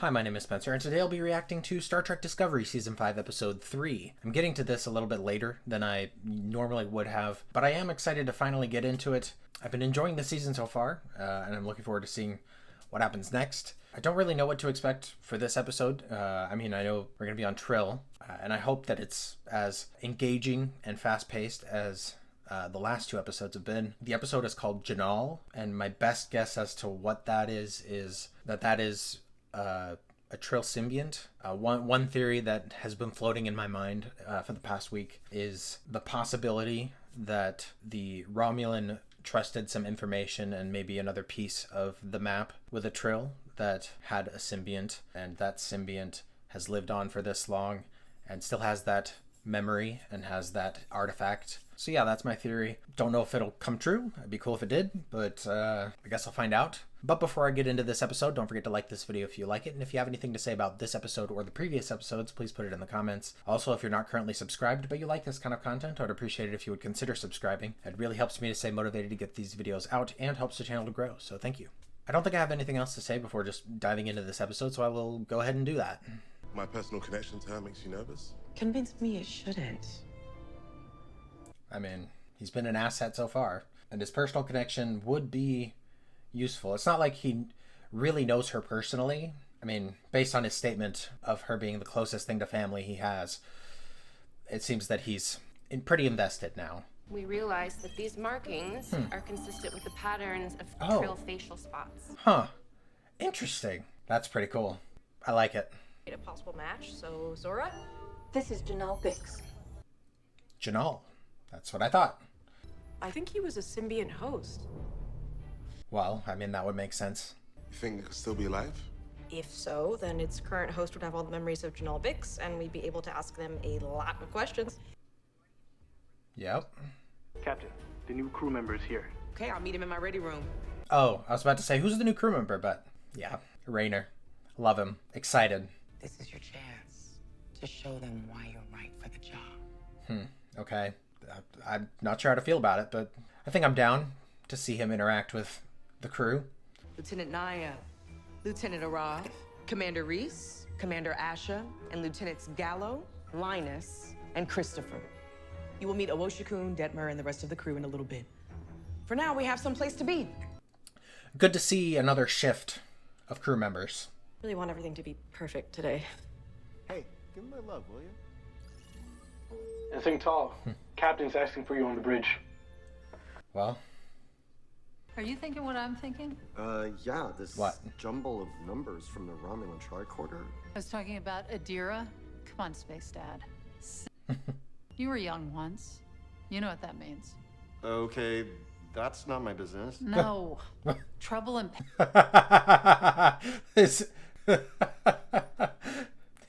Hi, my name is Spencer, and today I'll be reacting to Star Trek Discovery Season 5, Episode 3. I'm getting to this a little bit later than I normally would have, but I am excited to finally get into it. I've been enjoying the season so far, and I'm looking forward to seeing what happens next. I don't really know what to expect for this episode. I know we're going to be on Trill, and I hope that it's as engaging and fast-paced as the last two episodes have been. The episode is called Jinaal, and my best guess as to what that is that is a Trill symbiont. One theory that has been floating in my mind for the past week is the possibility that the Romulan trusted some information and maybe another piece of the map with a Trill that had a symbiont, and that symbiont has lived on for this long and still has that memory and has that artifact. So yeah, that's my theory. Don't know if it'll come true. It'd be cool if it did, but I guess I'll find out. But before I get into this episode, don't forget to like this video if you like it, and if you have anything to say about this episode or the previous episodes, please put it in the comments. Also, if you're not currently subscribed but you like this kind of content, I would appreciate it if you would consider subscribing. It really helps me to stay motivated to get these videos out and helps the channel to grow, so thank you. I don't think I have anything else to say before just diving into this episode, so I will go ahead and do that. My personal connection to her makes you nervous? Convince me it shouldn't. I mean, he's been an asset so far, and his personal connection would be useful. It's not like he really knows her personally. I mean, based on his statement of her being the closest thing to family he has, it seems that he's pretty invested now. We realize that these markings are consistent with the patterns of Trill facial spots. Huh. Interesting. That's pretty cool. I like it. A possible match, so Zora? This is Jinaal Bix. Jinaal. That's what I thought. I think he was a symbiont host. Well, I mean, that would make sense. You think it could still be alive? If so, then its current host would have all the memories of Jinaal Bix, and we'd be able to ask them a lot of questions. Yep. Captain, the new crew member is here. Okay, I'll meet him in my ready room. Oh, I was about to say, who's the new crew member? But yeah, Rayner. Love him. Excited. This is your chance to show them why you're right for the job. Okay. I'm not sure how to feel about it, but I think I'm down to see him interact with the crew. Lieutenant Naya, Lieutenant Arav, Commander Reese, Commander Asha, and Lieutenants Gallo, Linus, and Christopher. You will meet Awoshikun, Detmer, and the rest of the crew in a little bit. For now, we have some place to be. Good to see another shift of crew members. Really want everything to be perfect today. Hey, give me my love, will you? And think tall. Captain's asking for you on the bridge. Well, Are you thinking what I'm thinking? Yeah, this What? jumble of numbers from the Romulan tricorder. I was talking about Adira. Come on, Space Dad. You were young once. You know what that means. Okay, that's not my business. No. Trouble and his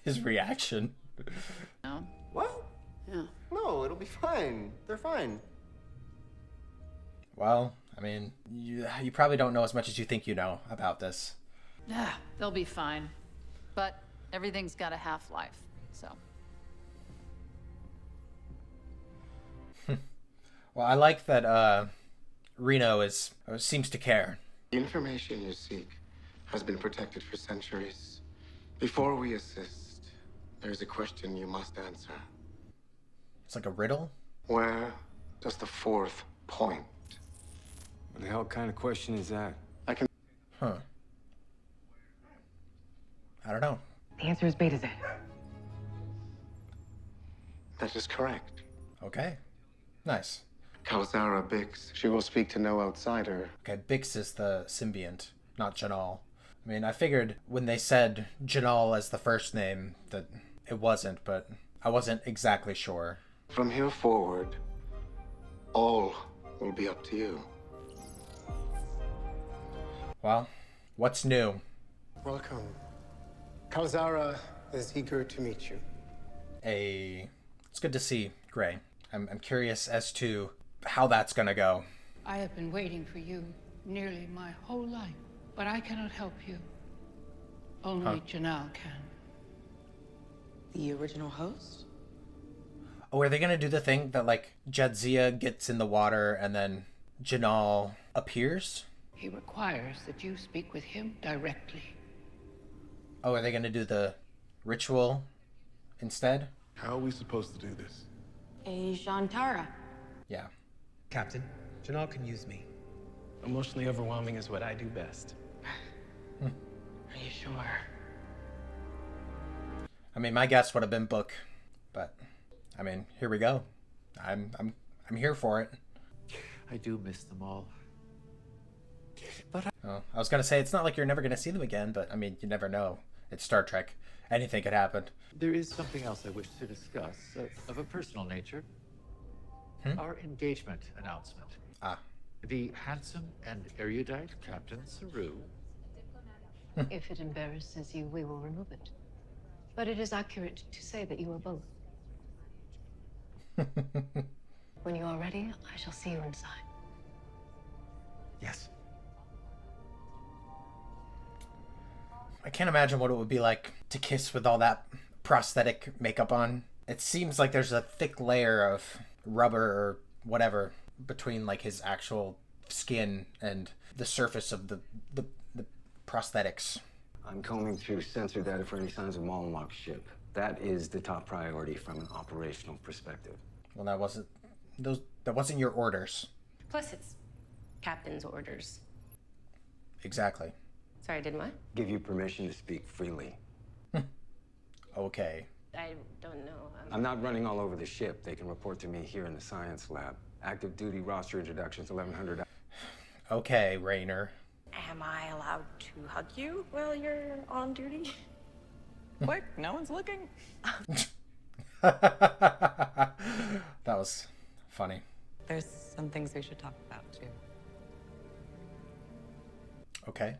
his reaction. no. What? Yeah. No, it'll be fine. They're fine. Well, I mean, you probably don't know as much as you think you know about this. Yeah, they'll be fine. But everything's got a half-life, so. Well, I like that Reno seems to care. The information you seek has been protected for centuries. Before we assist, there's a question you must answer. It's like a riddle. Where does the fourth point? What the hell kind of question is that? Huh. I don't know. The answer is Beta Z. That is correct. Okay. Nice. Kalzara Bix. She will speak to no outsider. Okay, Bix is the symbiont, not Jinaal. I mean, I figured when they said Jinaal as the first name that it wasn't, but I wasn't exactly sure. From here forward, all will be up to you. Well, what's new? Welcome. Kalzara is eager to meet you. It's good to see Gray. I'm curious as to how that's gonna go. I have been waiting for you nearly my whole life, but I cannot help you. Only Jinaal can. The original host? Oh, are they gonna do the thing that like Jadzia gets in the water and then Jinaal appears? He requires that you speak with him directly. Oh, are they going to do the ritual instead? How are we supposed to do this? A Zhian'tara. Yeah. Captain, Jinaal can use me. Emotionally overwhelming is what I do best. Are you sure? I mean, my guess would have been Book, but I mean, here we go. I'm here for it. I do miss them all. Oh, I was gonna say it's not like you're never gonna see them again, but I mean, you never know. It's Star Trek. Anything could happen. There is something else I wish to discuss, of a personal nature. Our engagement announcement. Ah. The handsome and erudite Captain Saru. If it embarrasses you, we will remove it. But it is accurate to say that you are both. When you are ready, I shall see you inside. Yes. I can't imagine what it would be like to kiss with all that prosthetic makeup on. It seems like there's a thick layer of rubber or whatever between like his actual skin and the surface of the prosthetics. I'm combing through sensor data for any signs of Malmlock ship. That is the top priority from an operational perspective. Well, that wasn't your orders. Plus, it's Captain's orders. Exactly. Sorry, did what? Give you permission to speak freely. Okay. I don't know. I'm not running all over the ship. They can report to me here in the science lab. Active duty roster introductions, 1100. Okay, Rayner. Am I allowed to hug you while you're on duty? Quick, no one's looking. That was funny. There's some things we should talk about, too. Okay.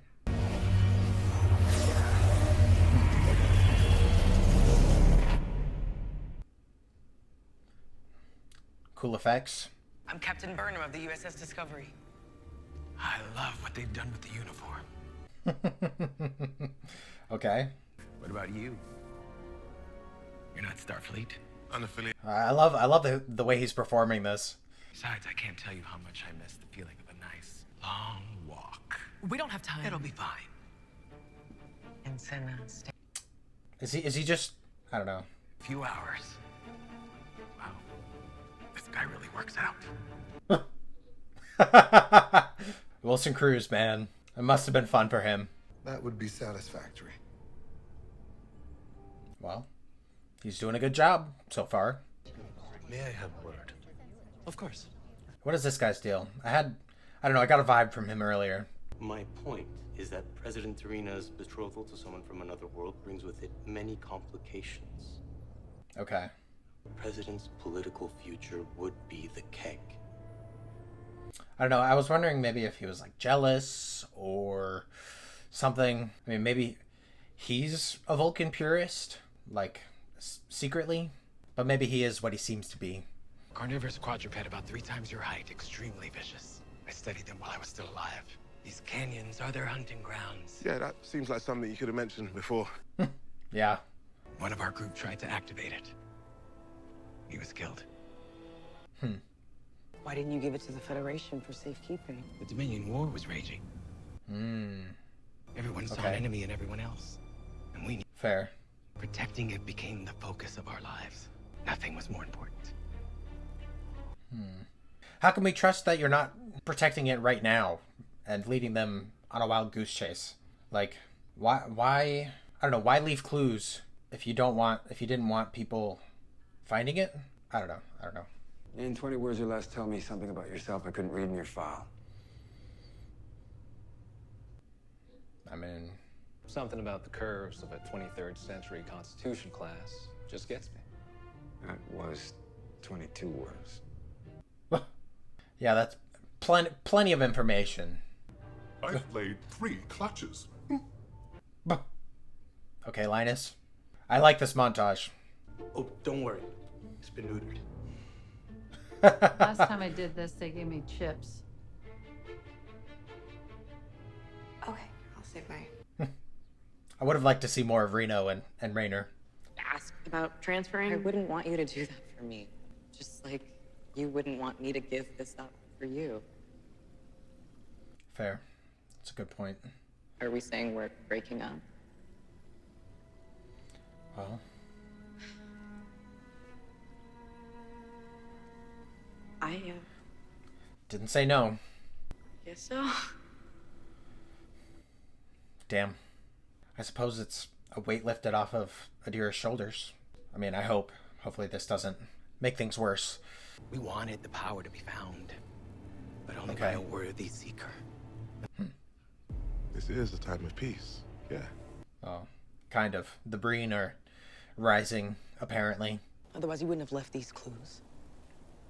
Cool effects. I'm Captain Burnham of the USS Discovery. I love what they've done with the uniform. Okay. What about you? You're not Starfleet? Unaffiliated. I love the way he's performing this. Besides, I can't tell you how much I miss the feeling of a nice, long walk. We don't have time. It'll be fine. And Is he just, I don't know. A few hours. Wow. This guy really works out. Wilson Cruz, man. It must have been fun for him. That would be satisfactory. Well, he's doing a good job so far. May I have a word? Of course. What is this guy's deal? I don't know, I got a vibe from him earlier. My point is that President T'Rina's betrothal to someone from another world brings with it many complications. Okay. The president's political future would be the keg. I don't know, I was wondering maybe if he was like jealous or something. I mean, maybe he's a Vulcan purist, like secretly, but maybe he is what he seems to be. Carnivorous quadruped about 3 times your height, extremely vicious. I studied them while I was still alive. These canyons are their hunting grounds. Yeah, that seems like something you could have mentioned before. Yeah. One of our group tried to activate it. He was killed. Why didn't you give it to the Federation for safekeeping? The Dominion War was raging. Everyone saw an enemy in everyone else. And we knew. Fair. Protecting it became the focus of our lives. Nothing was more important. How can we trust that you're not protecting it right now and leading them on a wild goose chase? Like, why I don't know, why leave clues if you didn't want people finding it? I don't know. In 20 words or less, tell me something about yourself I couldn't read in your file. I mean, something about the curves of a 23rd century Constitution class just gets me. That was 22 words. Yeah, that's plenty of information. I've laid 3 clutches. Okay, Linus. I like this montage. Oh, don't worry. It's been neutered. Last time I did this, they gave me chips. Okay, I'll save my... I would have liked to see more of Reno and Rayner. Ask about transferring? I wouldn't want you to do that for me. Just like you wouldn't want me to give this up for you. Fair. That's a good point. Are we saying we're breaking up? Well. I Didn't say no. guess so. Damn. I suppose it's a weight lifted off of Adira's shoulders. I mean, I hope. Hopefully this doesn't make things worse. We wanted the power to be found, but only by a worthy seeker. This is a time of peace. Yeah. Oh, kind of. The Breen are rising, apparently. Otherwise, you wouldn't have left these clues.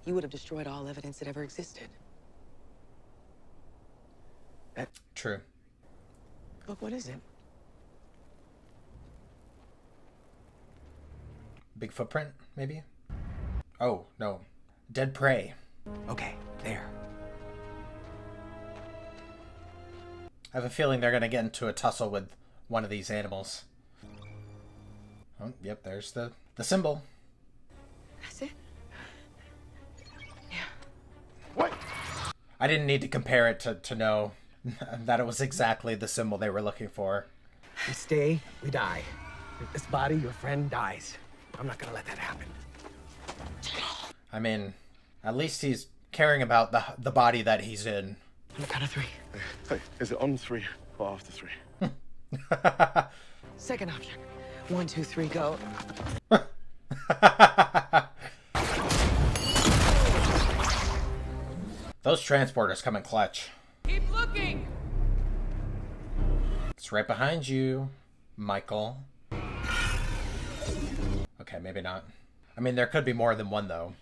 You would have destroyed all evidence that ever existed. True. Look, what is it? Big footprint, maybe? Oh, no. Dead prey. Okay, there. I have a feeling they're going to get into a tussle with one of these animals. Oh, yep, there's the symbol. That's it? I didn't need to compare it to know that it was exactly the symbol they were looking for. We stay, we die. If this body, your friend, dies. I'm not gonna let that happen. I mean, at least he's caring about the body that he's in. On the count of 3. Hey, is it on 3 or after 3? Second option. 1, 2, 3, go. Those transporters come in clutch. Keep looking! It's right behind you, Michael. Okay, maybe not. I mean, there could be more than one, though.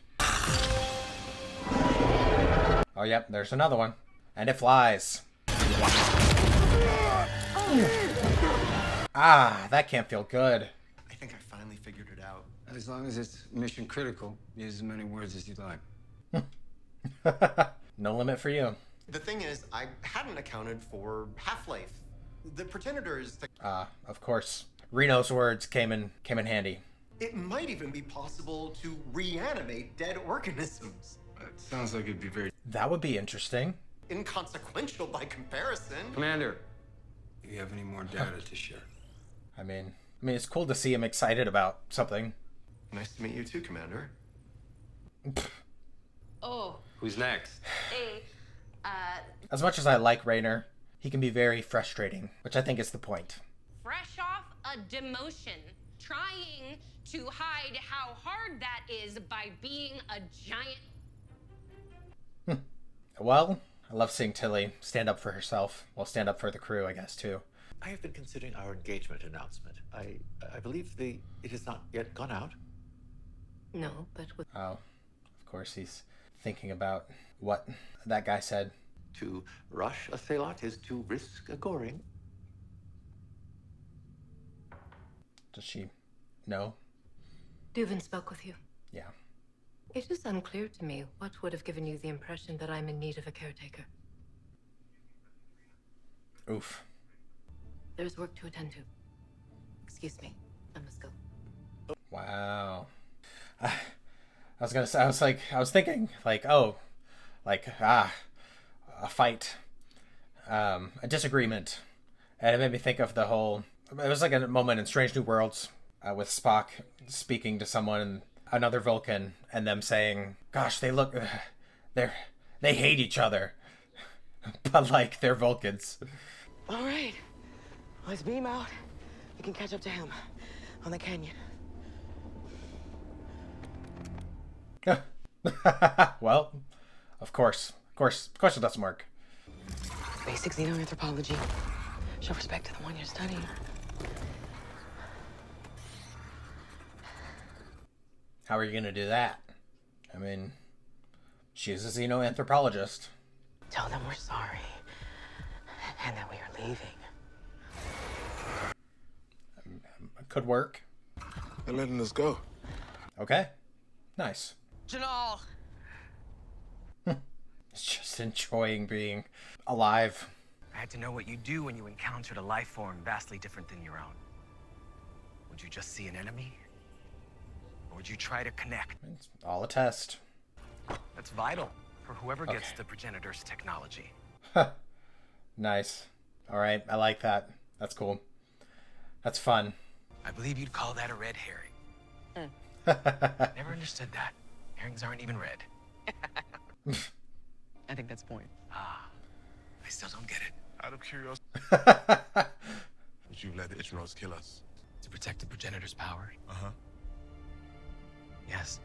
Oh, yep, there's another one. And it flies. Ah, that can't feel good. I think I finally figured it out. As long as it's mission critical, use as many words as you like. No limit for you. The thing is, I hadn't accounted for half-life. The progenitors... Of course. Reno's words came in handy. It might even be possible to reanimate dead organisms. That sounds like it'd be very... That would be interesting. Inconsequential by comparison. Commander, do you have any more data to share? I mean, it's cool to see him excited about something. Nice to meet you too, Commander. Oh. Who's next? Hey, As much as I like Rayner, he can be very frustrating, which I think is the point. fresh off a demotion, trying to hide how hard that is by being a giant. Well, I love seeing Tilly stand up for herself. Well, stand up for the crew, I guess, too. I have been considering our engagement announcement. I believe it has not yet gone out. No, but with... Oh, of course he's thinking about what that guy said. To rush a Thalot is to risk a goring. Does she know? Duvin spoke with you. Yeah. It is unclear to me what would have given you the impression that I'm in need of a caretaker. Oof. There's work to attend to. Excuse me, I must go. Wow. I was gonna say, I was thinking, like, a fight, a disagreement, and it made me think of the whole. It was like a moment in Strange New Worlds with Spock speaking to someone, and another Vulcan, and them saying, "Gosh, they hate each other, but like they're Vulcans." All right. Let's beam out. We can catch up to him on the canyon. Well, of course it doesn't work. Basic xenoanthropology. Show respect to the one you're studying. How are you gonna do that? I mean, she's a xenoanthropologist. Tell them we're sorry and that we are leaving. Could work. They're letting us go. Okay. Nice. Jinaal! It's just enjoying being alive. I had to know what you'd do when you encountered a life form vastly different than your own. Would you just see an enemy? Or would you try to connect? It's all a test. That's vital for whoever gets the progenitor's technology. Nice. All right, I like that. That's cool. That's fun. I believe you'd call that a red herring. Never understood that. Herrings aren't even red. I think that's the point. Ah, I still don't get it. Out of curiosity, would you let the Ichimos kill us? To protect the progenitor's power? Uh-huh. Yes.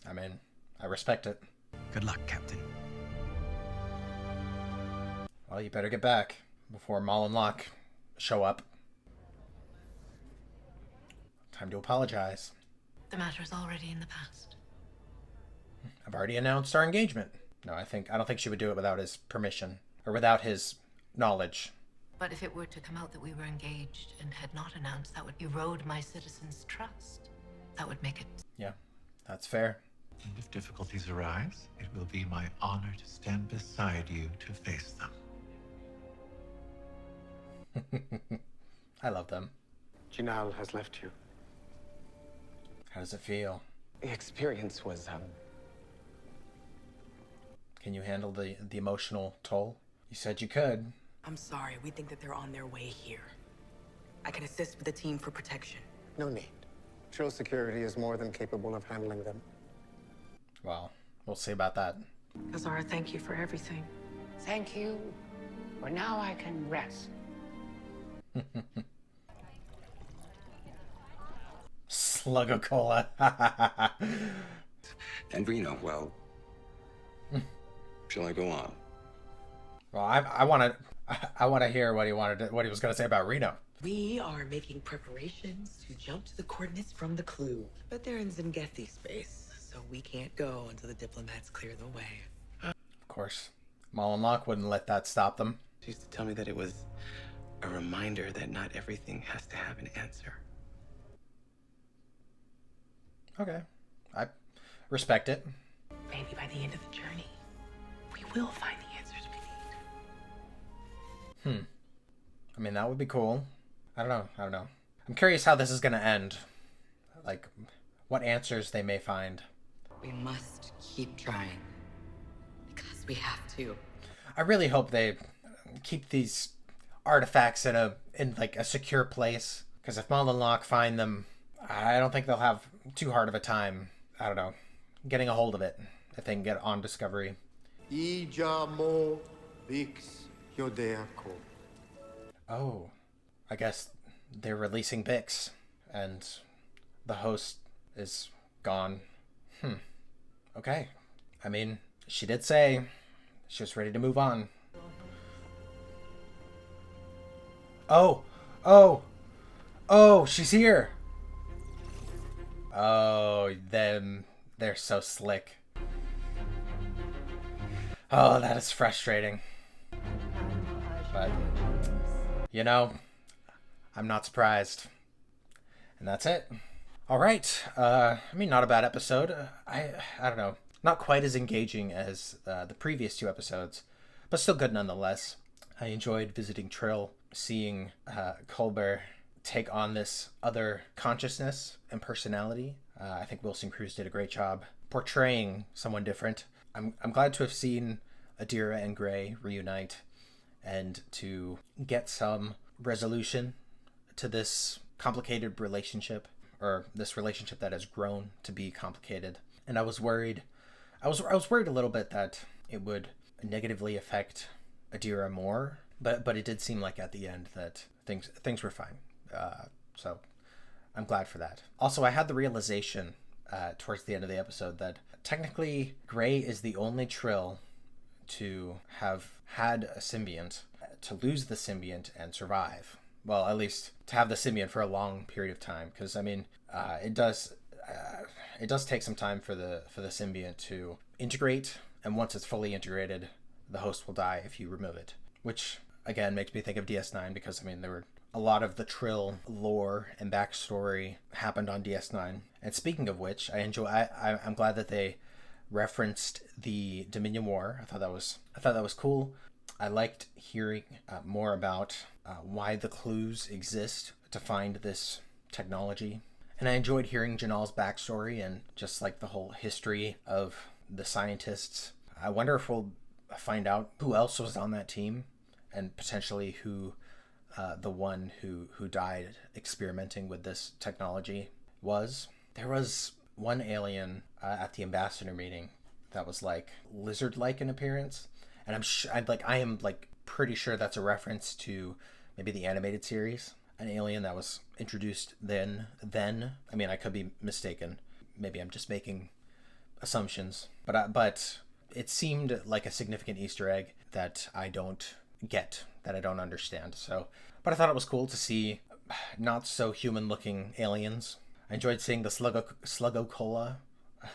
I mean, I respect it. Good luck, Captain. Well, you better get back before Maul and Locke show up. Time to apologize. The matter is already in the past. I've already announced our engagement. No, I don't think she would do it without his permission, or without his knowledge. But if it were to come out that we were engaged and had not announced, that would erode my citizens' trust. That would make it... Yeah, that's fair. And if difficulties arise, it will be my honor to stand beside you to face them. I love them. Jinaal has left you. How does it feel? The experience was, Can you handle the emotional toll? You said you could. I'm sorry, we think that they're on their way here. I can assist with the team for protection. No need. Trill security is more than capable of handling them. Well, we'll see about that. Azara, thank you for everything. Thank you. For now I can rest. Slug of cola. And Reno, well, shall I go on? Well, I want to hear what he was going to say about Reno. We are making preparations to jump to the coordinates from the clue. But they're in Zangethi space, so we can't go until the diplomats clear the way. Of course. Maul and Locke wouldn't let that stop them. She used to tell me that it was a reminder that not everything has to have an answer. Okay. I respect it. Maybe by the end of the journey, we will find the answers we need. I mean, that would be cool. I don't know. I'm curious how this is going to end. Like, what answers they may find. We must keep trying. Because we have to. I really hope they keep these artifacts in a secure place. Because if Maul and Locke find them, I don't think they'll have too hard of a time, I don't know, getting a hold of it if they can get on Discovery. Ijamo Vix Yodeako. Oh, I guess they're releasing Bix, and the host is gone. Okay. I mean, she did say she was ready to move on. Oh, she's here. Oh, they're so slick. Oh, that is frustrating. But, you know, I'm not surprised. And that's it. All right. I mean, not a bad episode. I don't know. Not quite as engaging as the previous two episodes, but still good nonetheless. I enjoyed visiting Trill, seeing Culber take on this other consciousness and personality. I think Wilson Cruz did a great job portraying someone different. I'm glad to have seen Adira and Gray reunite and to get some resolution to this complicated relationship, or this relationship that has grown to be complicated. And I was worried. I was worried a little bit that it would negatively affect Adira more, but it did seem like at the end that things were fine. So I'm glad for that. Also, I had the realization towards the end of the episode that technically Gray is the only Trill to have had a symbiont, to lose the symbiont and survive. Well, at least to have the symbiont for a long period of time, because I mean, it does take some time for the symbiont to integrate, and once it's fully integrated, the host will die if you remove it. Which again makes me think of DS9, because I mean there were a lot of the Trill lore and backstory happened on DS9. And speaking of which, I'm glad that they referenced the Dominion War. I thought that was cool. I liked hearing more about why the clues exist to find this technology. And I enjoyed hearing Jinaal's backstory and just like the whole history of the scientists. I wonder if we'll find out who else was on that team, and potentially who the one who died experimenting with this technology was. There was one alien at the ambassador meeting that was like lizard-like in appearance, and I am pretty sure that's a reference to maybe the animated series, an alien that was introduced then. I mean, I could be mistaken. Maybe I'm just making assumptions, but it seemed like a significant Easter egg that I don't get, that I don't understand. So, but I thought it was cool to see not so human-looking aliens. I enjoyed seeing the Sluggo Cola.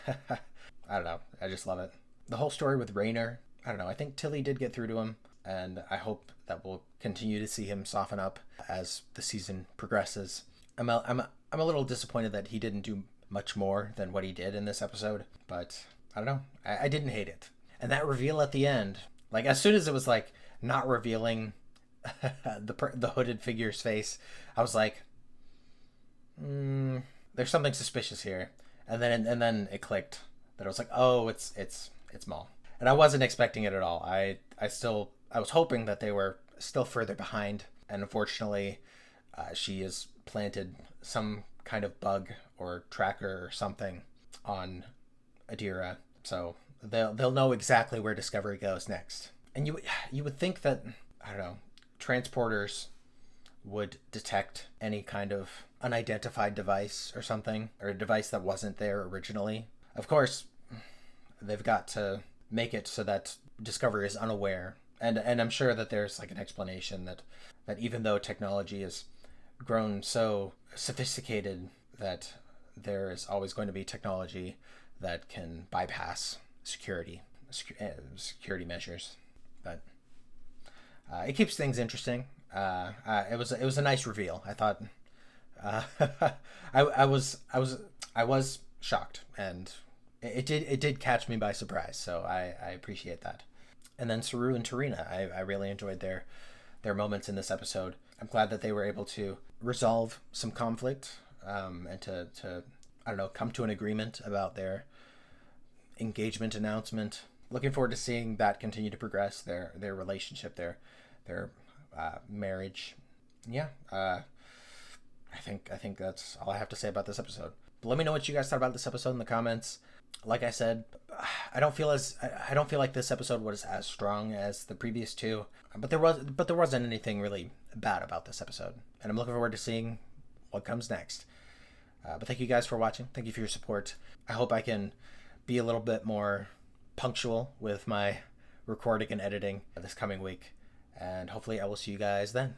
I don't know. I just love it. The whole story with Rayner, I don't know. I think Tilly did get through to him, and I hope that we'll continue to see him soften up as the season progresses. I'm a little disappointed that he didn't do much more than what he did in this episode, but I don't know. I didn't hate it. And that reveal at the end, like as soon as it was like not revealing the hooded figure's face, I was like, there's something suspicious here. And then it clicked that I was like, oh, it's Maul. And I wasn't expecting it at all. I was hoping that they were still further behind, and unfortunately, she has planted some kind of bug or tracker or something on Adira, so they'll know exactly where Discovery goes next. And you would think that, I don't know, transporters would detect any kind of unidentified device or something, or a device that wasn't there originally. Of course, they've got to make it so that Discovery is unaware. And I'm sure that there's like an explanation that even though technology has grown so sophisticated, that there is always going to be technology that can bypass security measures. But it keeps things interesting. It was a nice reveal. I thought I was shocked, and it did catch me by surprise. So I appreciate that. And then Saru and T'Rina, I really enjoyed their moments in this episode. I'm glad that they were able to resolve some conflict, and to I don't know, come to an agreement about their engagement announcement. Looking forward to seeing that continue to progress, their relationship, their marriage. Yeah, I think that's all I have to say about this episode. But let me know what you guys thought about this episode in the comments. Like I said, I don't feel like this episode was as strong as the previous two, but there wasn't anything really bad about this episode, and I'm looking forward to seeing what comes next. But thank you guys for watching. Thank you for your support. I hope I can be a little bit more punctual with my recording and editing this coming week, and hopefully I will see you guys then.